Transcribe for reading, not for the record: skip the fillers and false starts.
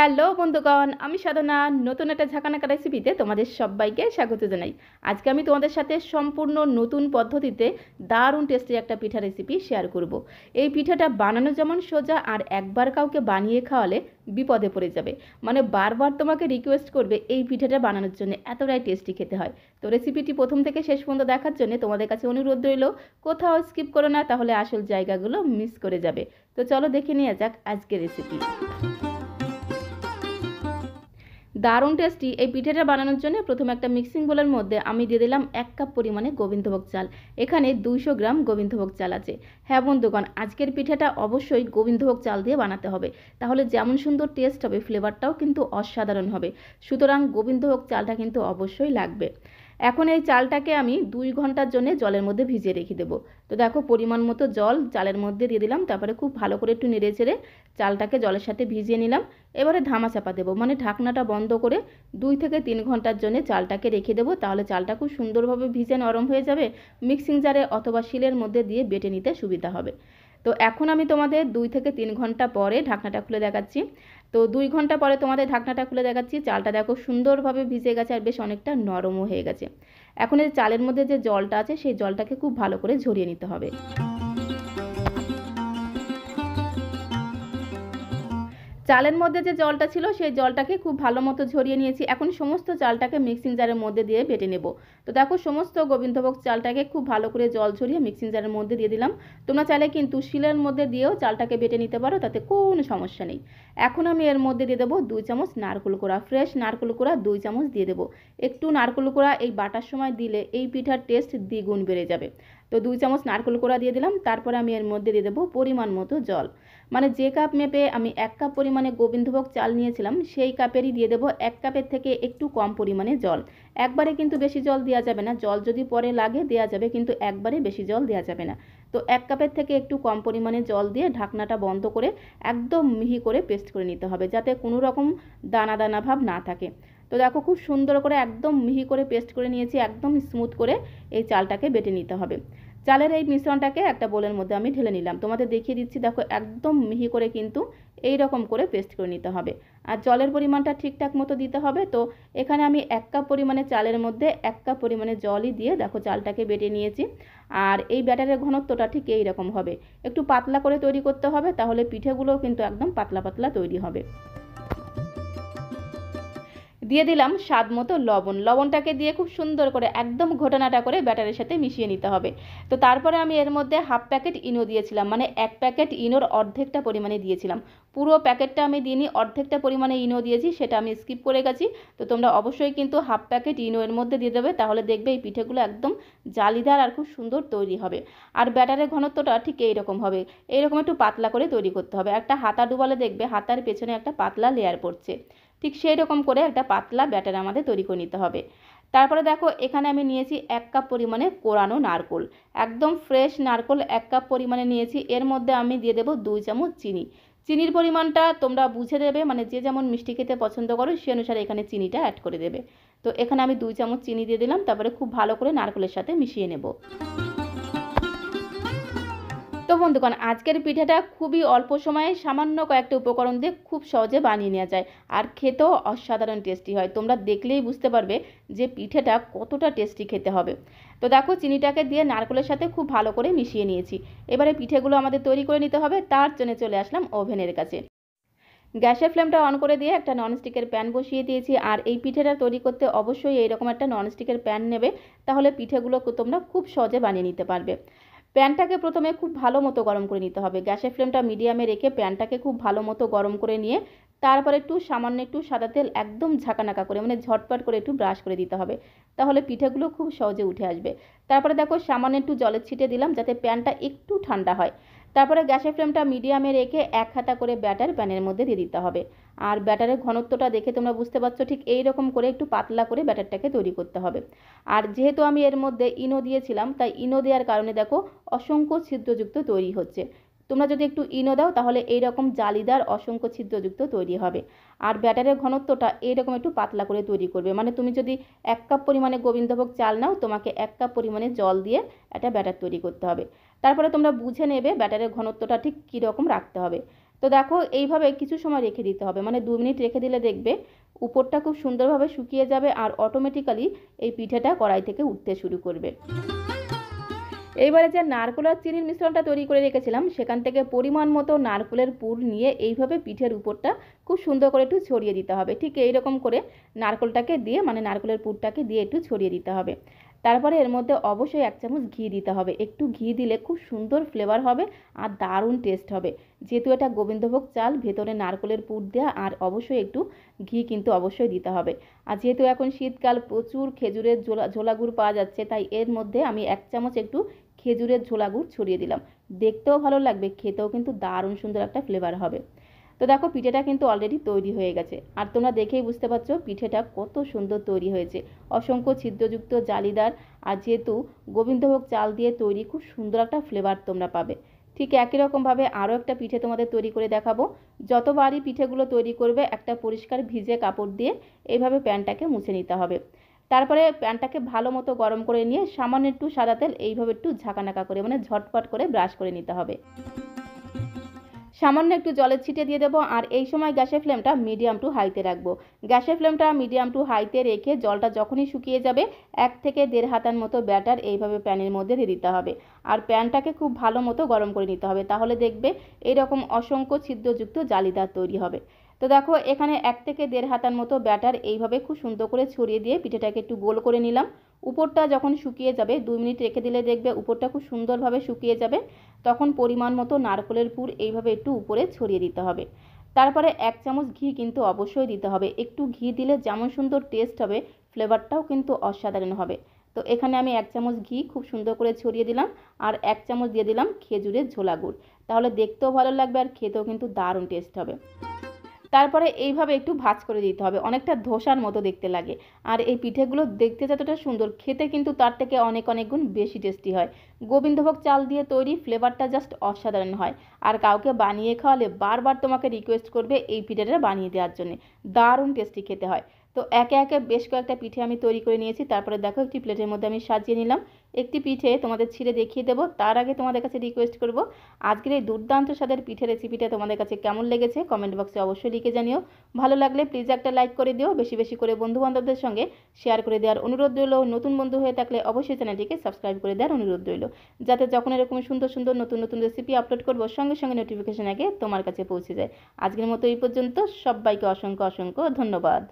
Hello বন্ধুগণ, আমি সাধনা। নতুন একটা ঝাঁকানাকা রেসিপিতে তোমাদের সবাইকে স্বাগত জানাই। আজকে আমি তোমাদের সাথে সম্পূর্ণ নতুন পদ্ধতিতে দারুণ টেস্টি একটা পিঠা রেসিপি শেয়ার করব। এই পিঠাটা বানানো যেমন সোজা, আর একবার কাউকে বানিয়ে খাওয়ালে বিপদে পড়ে যাবে। মানে বারবার তোমাকে রিকোয়েস্ট করবে এই পিঠাটা বানানোর জন্য, এতটাই টেস্টি খেতে হয়। তো রেসিপিটি প্রথম থেকে শেষ পর্যন্ত দেখার জন্য তোমাদের কাছে অনুরোধ রইল, কোথাও স্কিপ করো না, তাহলে আসল জায়গাগুলো মিস করে যাবে। তো চলো দেখে নেওয়া যাক আজকের রেসিপি। দারুণ টেস্টি এই পিঠাটা বানানোর জন্য প্রথমে একটা মিক্সিং বোলের মধ্যে আমি দিয়ে দিলাম 1 কাপ পরিমাণে গোবিন্দভোগ চাল। এখানে 200 গ্রাম গোবিন্দভোগ চাল আছে। হ্যাঁ বন্ধুগণ, আজকের পিঠাটা অবশ্যই গোবিন্দভোগ চাল দিয়ে বানাতে হবে, তাহলে যেমন সুন্দর টেস্ট হবে ফ্লেভারটাও কিন্তু অসাধারণ হবে। সুতরাং গোবিন্দভোগ চালটা কিন্তু অবশ্যই লাগবে। এখন এই চালটাকে আমি 2 ঘন্টার জন্য জলের মধ্যে ভিজিয়ে রেখে দেবো। তো দেখো, পরিমাণ মতো জল চালের মধ্যে দিয়ে দিলাম, তারপরে খুব ভালো করে একটু নেড়ে চেড়ে চালটাকে জলের সাথে ভিজিয়ে নিলাম। এবারে ধামা চাপা দেবো, মানে ঢাকনাটা বন্ধ করে 2 থেকে 3 ঘন্টার জন্য চালটাকে রেখে দেবো। তাহলে চালটা খুব সুন্দরভাবে ভিজে নরম হয়ে যাবে, মিক্সিং জারে অথবা শিলের মধ্যে দিয়ে বেটে নিতে সুবিধা হবে। তো এখন আমি তোমাদের 2 থেকে 3 ঘন্টা পরে ঢাকনাটা খুলে দেখাচ্ছি। তো 2 ঘন্টা পরে তোমাদের ঢাকনাটা খুলে দেখাচ্ছি। চালটা দেখো সুন্দরভাবে ভিজে গেছে, আর বেশ অনেকটা নরমও হয়ে গেছে। এখন এই চালের মধ্যে যে জলটা আছে সেই জলটাকে খুব ভালো করে ঝরিয়ে নিতে হবে। চালের মধ্যে যে জলটা ছিল সেই জলটাকে খুব ভালো মতো ঝরিয়ে নিয়েছি। এখন সমস্ত চালটাকে মিক্সিং জারের মধ্যে দিয়ে বেটে নেব। তো দেখো, সমস্ত গোবিন্দভোগ চালটাকে খুব ভালো করে জল ঝরিয়ে মিক্সিং জারের মধ্যে দিয়ে দিলাম। তোমরা চাইলে কিন্তু শিলের মধ্যে দিয়েও চালটাকে বেটে নিতে পারো, তাতে কোনো সমস্যা নেই। এখন আমি এর মধ্যে দিয়ে দেবো 2 চামচ নারকেল কোড়া, ফ্রেশ নারকেল কোড়া 2 চামচ দিয়ে দেবো। একটু নারকেল কোড়া এই বাটার সময় দিলে এই পিঠার টেস্ট দ্বিগুণ বেড়ে যাবে। তো 2 চামচ নারকেল কোড়া দিয়ে দিলাম। তারপরে আমি এর মধ্যে দিয়ে দেবো পরিমাণ মতো জল। মানে যে কাপ মেপে আমি 1 কাপ পরিমাণে গোবিন্দভোগ চাল নিয়েছিলাম, সেই কাপেরই দিয়ে দেবো 1 কাপের থেকে একটু কম পরিমাণে জল। একবারে কিন্তু বেশি জল দেওয়া যাবে না, জল যদি পরে লাগে দেওয়া যাবে, কিন্তু একবারে বেশি জল দেওয়া যাবে না। তো 1 কাপের থেকে একটু কম পরিমাণে জল দিয়ে ঢাকনাটা বন্ধ করে একদম মিহি করে পেস্ট করে নিতে হবে, যাতে কোনো রকম দানা দানা ভাব না থাকে। তো দেখো, খুব সুন্দর করে একদম মিহি করে পেস্ট করে নিয়েছি, একদম স্মুথ করে এই চালটাকে বেটে নিতে হবে। চালের এই মিশ্রণটাকে একটা বোলের মধ্যে আমি ঢেলে নিলাম, তোমাদের দেখিয়ে দিচ্ছি। দেখো, একদম মিহি করে কিন্তু এই রকম করে পেস্ট করে নিতে হবে। আর জলের পরিমাণটা ঠিকঠাক মতো দিতে হবে। তো এখানে আমি 1 কাপ পরিমাণে চালের মধ্যে 1 কাপ পরিমাণে জলই দিয়ে দেখো চালটাকে বেটে নিয়েছি। আর এই ব্যাটারের ঘনত্বটা ঠিক এই রকম হবে, একটু পাতলা করে তৈরি করতে হবে, তাহলে পিঠেগুলোও কিন্তু একদম পাতলা পাতলা তৈরি হবে। দিয়ে দিলাম স্বাদ মতো লবণ। লবণটাকে দিয়ে খুব সুন্দর করে একদম ঘটনাটা করে ব্যাটারের সাথে মিশিয়ে নিতে হবে। তো তারপরে আমি এর মধ্যে 1/2 প্যাকেট ইনো দিয়েছিলাম, মানে 1 প্যাকেট ইনোর অর্ধেকটা পরিমাণে দিয়েছিলাম। পুরো প্যাকেটটা আমি দিইনি, অর্ধেকটা পরিমাণে ইনো দিয়েছি, সেটা আমি স্কিপ করে গেছি। তো তোমরা অবশ্যই কিন্তু 1/2 প্যাকেট ইনো এর মধ্যে দিয়ে দেবে, তাহলে দেখবে এই পিঠেগুলো একদম জালিদার আর খুব সুন্দর তৈরি হবে। আর ব্যাটারের ঘনত্বটা ঠিক এইরকম হবে, এইরকম একটু পাতলা করে তৈরি করতে হবে। একটা হাতা ডুবালে দেখবে হাতার পেছনে একটা পাতলা লেয়ার পড়ছে, ঠিক সেই রকম করে একটা পাতলা ব্যাটার আমাদের তৈরি করে নিতে হবে। তারপরে দেখো, এখানে আমি নিয়েছি 1 কাপ পরিমাণে কোরানো নারকেল, একদম ফ্রেশ নারকেল 1 কাপ পরিমাণে নিয়েছি। এর মধ্যে আমি দিয়ে দেবো 2 চামচ চিনি। চিনির পরিমাণটা তোমরা বুঝে দেবে, মানে যে যেমন মিষ্টি খেতে পছন্দ করো সে অনুসারে এখানে চিনিটা অ্যাড করে দেবে। তো এখানে আমি 2 চামচ চিনি দিয়ে দিলাম, তারপরে খুব ভালো করে নারকেলের সাথে মিশিয়ে নেব। তো বন্ধুগণ, আজকের পিঠাটা খুবই অল্প সময়ে সামান্য কয়েকটা উপকরণ দিয়ে খুব সহজে বানিয়ে নেওয়া যায়, আর খেতেও অসাধারণ টেস্টি হয়। তোমরা দেখলেই বুঝতে পারবে যে পিঠেটা কতটা টেস্টি খেতে হবে। তো দেখো, চিনিটাকে দিয়ে নারকেলের সাথে খুব ভালো করে মিশিয়ে নিয়েছি। এবারে পিঠেগুলো আমাদের তৈরি করে নিতে হবে। তার জন্য চলে আসলাম ওভেনের কাছে। গ্যাসের ফ্লেমটা অন করে দিয়ে একটা ননস্টিকের প্যান বসিয়ে দিয়েছি। আর এই পিঠেটা তৈরি করতে অবশ্যই এইরকম একটা ননস্টিকের প্যান নেবে, তাহলে পিঠেগুলো তোমরা খুব সহজে বানিয়ে নিতে পারবে। প্যানটাকে প্রথমে খুব ভালো মতো গরম করে নিতে হবে। গ্যাসের ফ্লেমটা মিডিয়ামে রেখে প্যানটাকে খুব ভালো মতো গরম করে নিয়ে তারপরে সামান্য একটু সাদা তেল একদম ঝাঁকানাকা করে, মানে ঝটপট করে একটু ব্রাশ করে দিতে হবে, তাহলে পিঠেগুলো খুব সহজে উঠে আসবে। তারপরে দেখো, সামান্য একটু জলের ছিটে দিলাম যাতে প্যানটা একটু ঠান্ডা হয়। তারপরে গ্যাসের ফ্লেমটা মিডিয়ামে রেখে 1 হাতা করে ব্যাটার প্যানের মধ্যে দিয়ে দিতে হবে। আর ব্যাটারের ঘনত্বটা দেখে তোমরা বুঝতে পারছো, ঠিক এই রকম করে একটু পাতলা করে ব্যাটারটাকে তৈরি করতে হবে। আর যেহেতু আমি এর মধ্যে ইনো দিয়েছিলাম, তাই ইনো দেওয়ার কারণে দেখো অসংখ্য ছিদ্রযুক্ত তৈরি হচ্ছে। তোমরা যদি একটু ইনো দাও তাহলে এইরকম জালিদার অসংখ্য ছিদ্রযুক্ত তৈরি হবে। আর ব্যাটারের ঘনত্বটা এইরকম একটু পাতলা করে তৈরি করবে, মানে তুমি যদি 1 কাপ পরিমাণে গোবিন্দভোগ চাল নাও, তোমাকে 1 কাপ পরিমাণে জল দিয়ে একটা ব্যাটার তৈরি করতে হবে। তারপরে তোমরা বুঝে নেবে ব্যাটারের ঘনত্বটা ঠিক কীরকম রাখতে হবে। তো দেখো এইভাবে কিছু সময় রেখে দিতে হবে, মানে 2 মিনিট রেখে দিলে দেখবে উপরটা খুব সুন্দরভাবে শুকিয়ে যাবে আর অটোমেটিক্যালি এই পিঠেটা কড়াই থেকে উঠতে শুরু করবে। এইবারে যে নারকেল আর চিনির মিশ্রণটা তৈরি করে রেখেছিলাম সেখান থেকে পরিমাণ মতো নারকেলের পুর নিয়ে এইভাবে পিঠের উপরটা খুব সুন্দর করে একটু ছড়িয়ে দিতে হবে। ঠিক এইরকম করে নারকেলটাকে দিয়ে, মানে নারকেলের পুরটাকে দিয়ে একটু ছড়িয়ে দিতে হবে। তারপরে এর মধ্যে অবশ্যই 1 চামচ ঘি দিতে হবে। একটু ঘি দিলে খুব সুন্দর ফ্লেভার হবে আর দারুণ টেস্ট হবে। যেহেতু এটা গোবিন্দভোগ চাল, ভেতরে নারকেলের পুর দেওয়া, আর অবশ্যই একটু ঘি কিন্তু অবশ্যই দিতে হবে। আর যেহেতু এখন শীতকাল, প্রচুর খেজুরের ঝোলা গুড় পাওয়া যাচ্ছে, তাই এর মধ্যে আমি 1 চামচ একটু খেজুরের ঝোলা গুড় ছড়িয়ে দিলাম। দেখতেও ভালো লাগবে, খেতেও কিন্তু দারুণ সুন্দর একটা ফ্লেভার হবে। তো দেখো পিঠেটা কিন্তু অলরেডি তৈরি হয়ে গেছে, আর তোমরা দেখেই বুঝতে পারছো পিঠেটা কত সুন্দর তৈরি হয়েছে, অসংখ্য ছিদ্রযুক্ত, জালিদার, আর যেহেতু গোবিন্দভোগ চাল দিয়ে তৈরি, খুব সুন্দর একটা ফ্লেভার তোমরা পাবে। ঠিক একই রকমভাবে আরও একটা পিঠে তোমাদের তৈরি করে দেখাবো। যতবারই পিঠেগুলো তৈরি করবে একটা পরিষ্কার ভিজে কাপড় দিয়ে এইভাবে প্যানটাকে মুছে নিতে হবে। তারপরে প্যানটাকে ভালো মতো গরম করে নিয়ে সামান্য একটু সাদা তেল এইভাবে একটু ঝাঁকানাকা করে, মানে ঝটপট করে ব্রাশ করে নিতে হবে। সামান্য একটু জলের ছিটে দিয়ে দেবো, আর এই সময় গ্যাসের ফ্লেমটা মিডিয়াম টু হাইতে রাখবো। গ্যাসের ফ্লেমটা মিডিয়াম টু হাইতে রেখে জলটা যখনই শুকিয়ে যাবে 1 থেকে 1.5 হাতার মতো ব্যাটার এইভাবে প্যানের মধ্যে দিয়ে দিতে হবে। আর প্যানটাকে খুব ভালো মতো গরম করে নিতে হবে, তাহলে দেখবে এরকম অসংখ্য ছিদ্রযুক্ত জালিদার তৈরি হবে। তো দেখো এখানে 1 থেকে 1.5 হাতার মতো ব্যাটার এইভাবে খুব সুন্দর করে ছড়িয়ে দিয়ে পিঠেটাকে একটু গোল করে নিলাম। উপরটা যখন শুকিয়ে যাবে, 2 মিনিট রেখে দিলে দেখবে উপরটা খুব সুন্দরভাবে শুকিয়ে যাবে। তখন পরিমাণ মতো নারকেলের পুর এইভাবে একটু উপরে ছড়িয়ে দিতে হবে। তারপরে 1 চামচ ঘি কিন্তু অবশ্যই দিতে হবে। একটু ঘি দিলে যেমন সুন্দর টেস্ট হবে, ফ্লেভারটাও কিন্তু অসাধারণ হবে। তো এখানে আমি 1 চামচ ঘি খুব সুন্দর করে ছড়িয়ে দিলাম, আর 1 চামচ দিয়ে দিলাম খেজুরের ঝোলা গুড়। তাহলে দেখতেও ভালো লাগবে আর খেতেও কিন্তু দারুণ টেস্ট হবে। তারপরে এইভাবে একটু ভাঁজ করে দিতে হবে, অনেকটা ধোসার মতো দেখতে লাগে। আর এই পিঠেগুলো দেখতে যতটা সুন্দর, খেতে কিন্তু তার থেকে অনেক অনেক গুণ বেশি টেস্টি হয়। গোবিন্দভোগ চাল দিয়ে তৈরি, ফ্লেভারটা জাস্ট অসাধারণ হয়। আর কাউকে বানিয়ে খাওয়ালে বারবার তোমাকে রিকোয়েস্ট করবে এই পিঠেটা বানিয়ে দেওয়ার জন্য। দারুণ টেস্টি খেতে হয়। তো একে একে বেশ কয়েকটা পিঠে আমি তৈরি করে নিয়েছি। তারপরে দেখো একটি প্লেটের মধ্যে আমি সাজিয়ে নিলাম। একটি পিঠে তোমাদের ছিঁড়ে দেখিয়ে দেবো, তার আগে তোমাদের কাছে রিকোয়েস্ট করব, আজকের এই দুর্দান্ত স্বাদের পিঠে রেসিপিটা তোমাদের কাছে কেমন লেগেছে কমেন্ট বক্সে অবশ্যই লিখে জানিও। ভালো লাগলে প্লিজ একটা লাইক করে দিও, বেশি বেশি করে বন্ধুবান্ধবদের সঙ্গে শেয়ার করে দেওয়ার অনুরোধ রইল। নতুন বন্ধু হয়ে থাকলে অবশ্যই চ্যানেলটিকে সাবস্ক্রাইব করে দেওয়ার অনুরোধ রইল, যাতে যখন এরকম সুন্দর সুন্দর নতুন নতুন রেসিপি আপলোড করবো সঙ্গে সঙ্গে নোটিফিকেশন আগে তোমার কাছে পৌঁছে যায়। আজকের মতো এই পর্যন্ত, সবাইকে অসংখ্য অসংখ্য ধন্যবাদ।